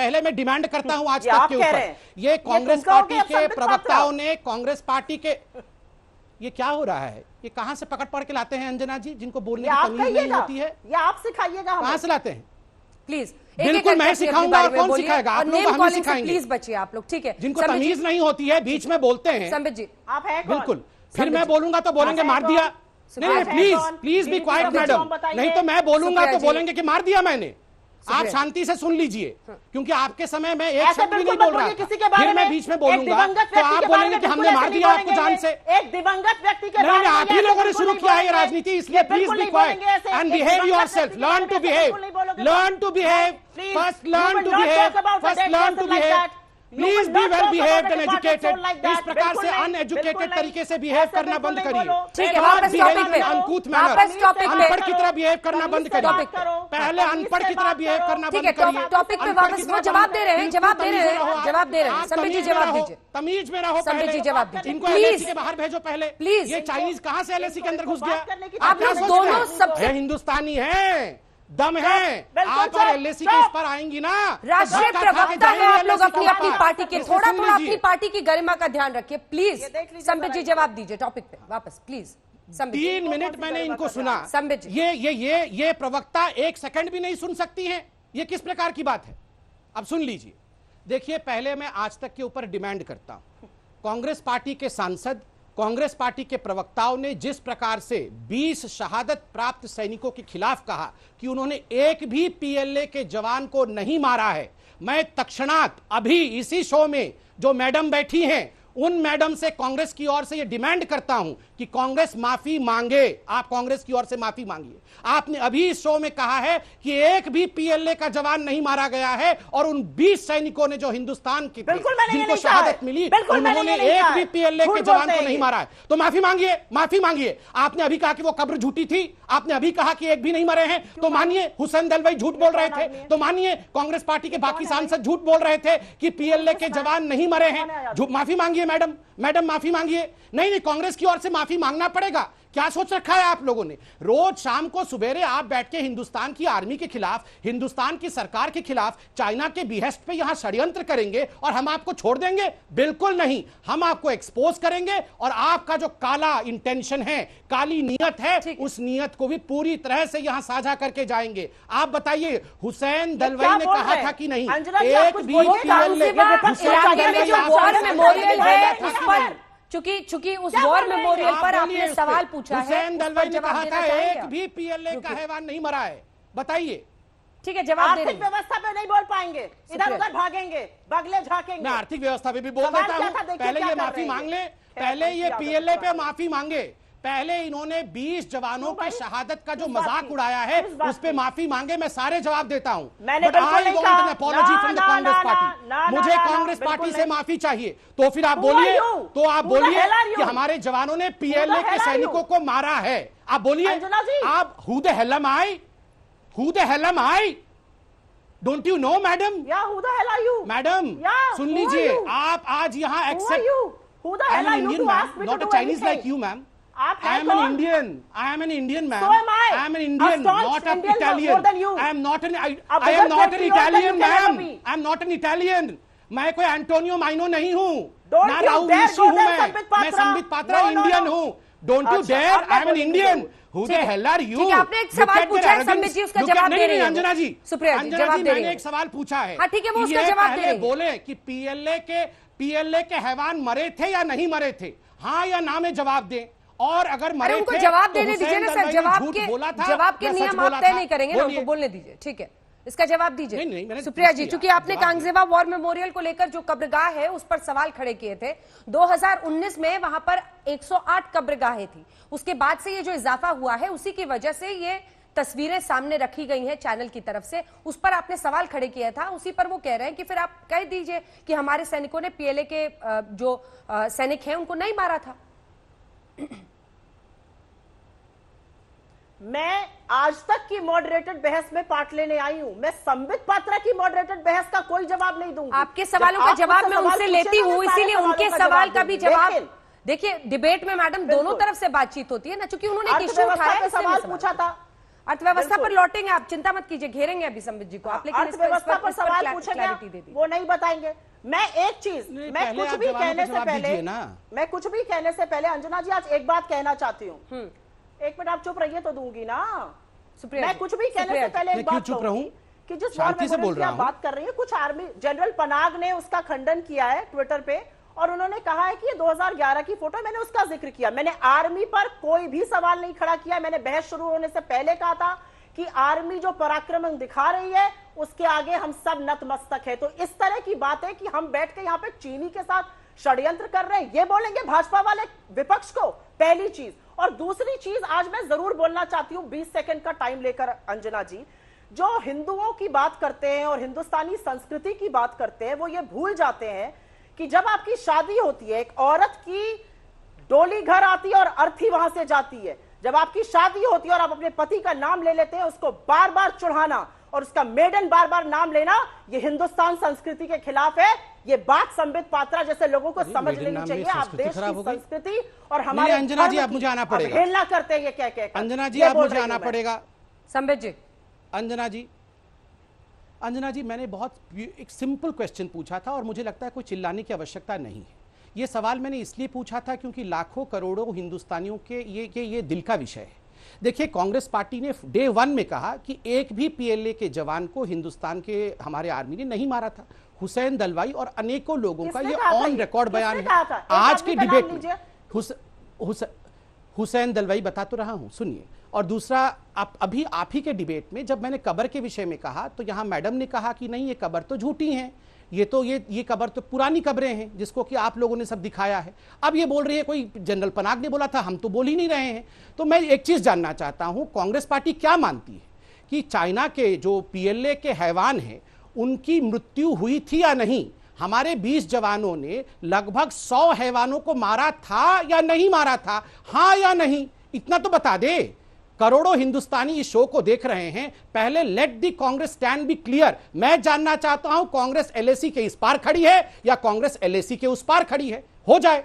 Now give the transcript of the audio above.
पहले मैं डिमांड करता हूं आज तक के ऊपर, ये कांग्रेस पार्टी के प्रवक्ताओं ने, कांग्रेस पार्टी के, ये क्या हो रहा है? ये कहां से पकड़ पकड़ के लाते हैं अंजना जी, जिनको बोलने की तमीज नहीं होती है? ये आप सिखाइएगा, कहां से लाते हैं? प्लीज बिल्कुल मैं सिखाऊंगा, और कौन सिखाएगा? आप लोग हमें सिखाएंगे। प्लीज बचिए आप लोग, ठीक है? जिनको तमीज नहीं होती है बीच में बोलते हैं। संबित जी आप हैं कौन? बिल्कुल, फिर मैं बोलूंगा तो बोलेंगे मार दिया। नहीं, please please be quite madam, नहीं तो मैं बोलूंगा तो बोलेंगे कि मार दिया मैंने। आप शांति से सुन लीजिए, क्योंकि आपके समय में एक शब्द भी नहीं बोल रहा था, फिर मैं बीच में बोलूंगा तो आप बोलेंगे कि हमने मार दिया आपको जान से। एक दिवंगत व्यक्ति के नहीं, आप ही लोगों ने शुरू किया है ये राजनीति, इसलिए please be quiet and behave yourself, learn to behave, learn to behave, first learn to behave, first learn to behave, please be well behaved and educated. इस प्रकार से अनएजुकेटेड तरीके से बिहेव करना बंद करिए। ठीक है, वापस टॉपिक पे, अनकूथ मैनर, अनपढ़ की तरह बिहेव करना बंद करिए। पहले अनपढ़ की तरह बिहेव करना बंद करिए। टॉपिक पे वापस वो जवाब दे रहे हैं, जवाब दे रहे हैं। संबित जी जवाब दीजिए, तमीज में रहो। संबित जी जवाब दीजिए, इनको एलएसी के बाहर भेजो पहले, प्लीज। ये चाइनीज कहां से एलएसी के अंदर घुस गया? आप लोग दोनों सबसे हिंदुस्तानी है, दम है, आप और एलएसी के इस पर आएंगी ना। राष्ट्रीय प्रवक्ता है आप लोग अपनी अपनी पार्टी के, थोड़ा अपनी पार्टी की गरिमा का ध्यान रखिए प्लीज। संबित जी जवाब दीजिए टॉपिक पे वापस प्लीज। 3 मिनट मैंने इनको सुना। संबित जी, ये प्रवक्ता 1 सेकंड भी नहीं सुन सकती हैं, ये किस प्रकार की बात है? अब सुन लीजिए। देखिए, पहले मैं आज तक के ऊपर डिमांड करता हूं, कांग्रेस पार्टी के सांसद, कांग्रेस पार्टी के प्रवक्ताओं ने जिस प्रकार से 20 शहादत प्राप्त सैनिकों के खिलाफ कहा कि उन्होंने एक भी पीएलए के जवान को नहीं मारा है, मैं तत्क्षणात अभी इसी शो में जो मैडम बैठी हैं उन मैडम से कांग्रेस की ओर से यह डिमांड करता हूं कि कांग्रेस माफी मांगे। आप कांग्रेस की ओर से माफी मांगिए। आपने अभी इस शो में कहा है कि एक भी पीएलए का जवान नहीं मारा गया है, और उन 20 सैनिकों ने जो हिंदुस्तान के थे जिनको शहादत मिली, उन्होंने एक भी पीएलए के जवान को नहीं मारा है। तो माफी मांगिए, माफी मांगिए। आपने अभी कहा कि वो कब्र झूठी थी, आपने अभी कहा कि एक भी नहीं मरे हैं, तो मानिए हुसैन दलवाई झूठ बोल रहे थे, तो मानिए कांग्रेस पार्टी के बाकी सांसद झूठ बोल रहे थे कि पीएलए के जवान नहीं मरे हैं। माफी मांगिए मैडम, मैडम माफी मांगिए। नहीं, कांग्रेस की ओर से माफी मांगना पड़ेगा। क्या सोच रखा है आप लोगों ने? रोज शाम को सुबेरे आप बैठ के हिंदुस्तान की आर्मी के खिलाफ, हिंदुस्तान की सरकार के खिलाफ, चाइना के बिहेस्ट पे यहां षड्यंत्र करेंगे और हम आपको छोड़ देंगे? बिल्कुल नहीं, हम आपको एक्सपोज करेंगे और आपका जो काला इंटेंशन है, काली नीयत है, उस नीयत को भी पूरी तरह से यहां साझा करके जाएंगे। आप बताइए, हुसैन दलवाई ने कहा था कि नहीं एक भी चूंकि उस वॉर मेमोरियल पर आपने सवाल पूछा है, हुसैन दलवाई ने कहा था एक भी पीएलए का हैवान नहीं मरा है। बताइए। ठीक है, जवाब दे रहे हैं। आर्थिक व्यवस्था पे नहीं बोल पाएंगे, इधर उधर भागेंगे, बगले झाकेंगे। मैं आर्थिक व्यवस्था पे भी बोल देता हूं। पहले ये माफी मांग ले, पहले ये पीएलए पे माफी मांगे। पहले इन्होंने 20 जवानों की शहादत का जो मजाक उड़ाया है उस पे माफी मांगे। मैं सारे जवाब देता हूं, मुझे कांग्रेस पार्टी से माफी चाहिए। तो फिर आप बोलिए, कि हमारे जवानों ने पीएलए के सैनिकों को मारा है। आप बोलिए, आप who the hell am I, who the hell am I? Don't you know madam? Madam सुन लीजिए, आप आज यहाँ except, I am an Indian ma'am, not a Chinese like you ma'am. I am an Indian. I am an Indian man. So am I. I am an Indian, not an Italian. I am not an Italian, ma'am. I am not an Italian. मैं कोई Antonio माइनो नहीं हूँ, ना राहुल ऋषि हूँ। मैं Sambit Patra Indian हूँ। Don't you dare! I am an Indian. Who the hell are you? आपने एक सवाल पूछा है, संबित जी उसका जवाब दे रहे हैं। अंजना जी, सुप्रिया जी जवाब दे रही हैं। मैंने एक सवाल पूछा है। हाँ ठीक है, वो उसका जवाब दे रहे हैं। बोले कि पीएलए के हैवान मरे थे या नहीं मरे थे, हाँ या ना में जवाब दें। और अगर मरे उनको थे जवाब देने दीजिए ना सर, जवाब के नियम आप तय नहीं करेंगे ना, उनको बोलने दीजिए। ठीक है, इसका जवाब दीजिए। सुप्रिया जी, चूंकि आपने कांगजेवा वॉर मेमोरियल को लेकर जो कब्रगाह है उस पर सवाल खड़े किए थे, 2019 में वहां पर 108 कब्रगाहें थी, उसके बाद से ये जो इजाफा हुआ है उसी की वजह से ये तस्वीरें सामने रखी गई हैं चैनल की तरफ से, उस पर आपने सवाल खड़े किया था। उसी पर वो कह रहे हैं कि फिर आप कह दीजिए कि हमारे सैनिकों ने पीएलए के जो सैनिक हैं उनको नहीं मारा था। मैं आज तक की मॉडरेटेड बहस में पार्ट लेने आई हूं, मैं संबित पात्रा की मॉडरेटेड बहस का कोई जवाब नहीं दूंगी। आपके सवालों का जवाब मैं उनसे लेती हूं, इसीलिए उनके सवाल का भी जवाब। देखिए, डिबेट में मैडम दोनों तरफ से बातचीत होती है ना, चूंकि उन्होंने एक इश्यू उठाया, सवाल पूछा था। अर्थव्यवस्था पर लौटेंगे, आप चिंता मत कीजिए, घेरेंगे अभी संबित जी को आप, लेकिन अर्थव्यवस्था पर सवाल पूछेंगे वो नहीं बताएंगे। मैं एक चीज, मैं कुछ भी कहने से पहले अंजना जी आज एक बात कहना चाहती हूँ। एक मिनट आप चुप रहिए तो दूंगी ना। मैं कुछ भी कहने से पहले एक बात कहूंगी कि जिस वॉर मेमोरियल की आप बात कर रही है, कुछ आर्मी जनरल पनाग ने उसका खंडन किया है ट्विटर पे, और उन्होंने कहा है कि ये 2011 की फोटो, मैंने उसका जिक्र किया। मैंने आर्मी पर कोई भी सवाल नहीं खड़ा किया। मैंने बहस शुरू होने से पहले कहा था कि आर्मी जो पराक्रम दिखा रही है उसके आगे हम सब नतमस्तक है। तो इस तरह की बातें कि हम बैठ के यहाँ पे चीनी के साथ षड्यंत्र कर रहे हैं, ये बोलेंगे भाजपा वाले विपक्ष को, पहली चीज। और दूसरी चीज आज मैं जरूर बोलना चाहती हूं 20 सेकंड का टाइम लेकर अंजना जी, जो हिंदुओं की बात करते हैं और हिंदुस्तानी संस्कृति की बात करते हैं, वो ये भूल जाते हैं कि जब आपकी शादी होती है, एक औरत की डोली घर आती है और अर्थी वहां से जाती है। जब आपकी शादी होती है और आप अपने पति का नाम ले लेते हैं, उसको बार बार चढ़ाना और उसका मेडन बार बार नाम लेना, ये हिंदुस्तान संस्कृति के खिलाफ है। ये बात संबित पात्रा जैसे लोगों को समझ लेनी चाहिए। आप देश की संस्कृति और हमारे अंजना जी आप मुझे आना पड़ेगा, अवहेलना करते हैं ये कह के। अंजना जी आप मुझे आना पड़ेगा। संबित जी, अंजना जी मैंने बहुत एक सिंपल क्वेश्चन पूछा था और मुझे लगता है कोई चिल्लाने की आवश्यकता नहीं है। ये सवाल मैंने इसलिए पूछा था क्योंकि लाखों करोड़ों हिंदुस्तानियों के ये दिल का विषय है। देखिए, कांग्रेस पार्टी ने डे 1 में कहा कि एक भी पीएलए के जवान को हिंदुस्तान के हमारे आर्मी ने नहीं मारा था। हुसैन दलवाई और अनेकों लोगों का ये ऑन रिकॉर्ड बयान है। आज के डिबेट में हुसैन दलवाई बता तो रहा हूं, सुनिए। और दूसरा, अभी आप ही के डिबेट में जब मैंने कब्र के विषय में कहा तो यहां मैडम ने कहा कि नहीं, ये कब्र तो झूठी है, ये कब्र तो पुरानी कब्रें हैं जिसको कि आप लोगों ने सब दिखाया है। अब ये बोल रही है कोई जनरल पनाग ने बोला था, हम तो बोल ही नहीं रहे हैं। तो मैं एक चीज जानना चाहता हूं, कांग्रेस पार्टी क्या मानती है कि चाइना के जो पीएलए के हैवान हैं उनकी मृत्यु हुई थी या नहीं? हमारे 20 जवानों ने लगभग 100 हैवानों को मारा था या नहीं मारा था, हां या नहीं? इतना तो बता दे। करोड़ों हिंदुस्तानी इस शो को देख रहे हैं। पहले let the Congress stand be clear. मैं जानना चाहता हूं, कांग्रेस एलएसी के इस पार खड़ी है या कांग्रेस एलएसी के उस पार खड़ी है? हो जाए।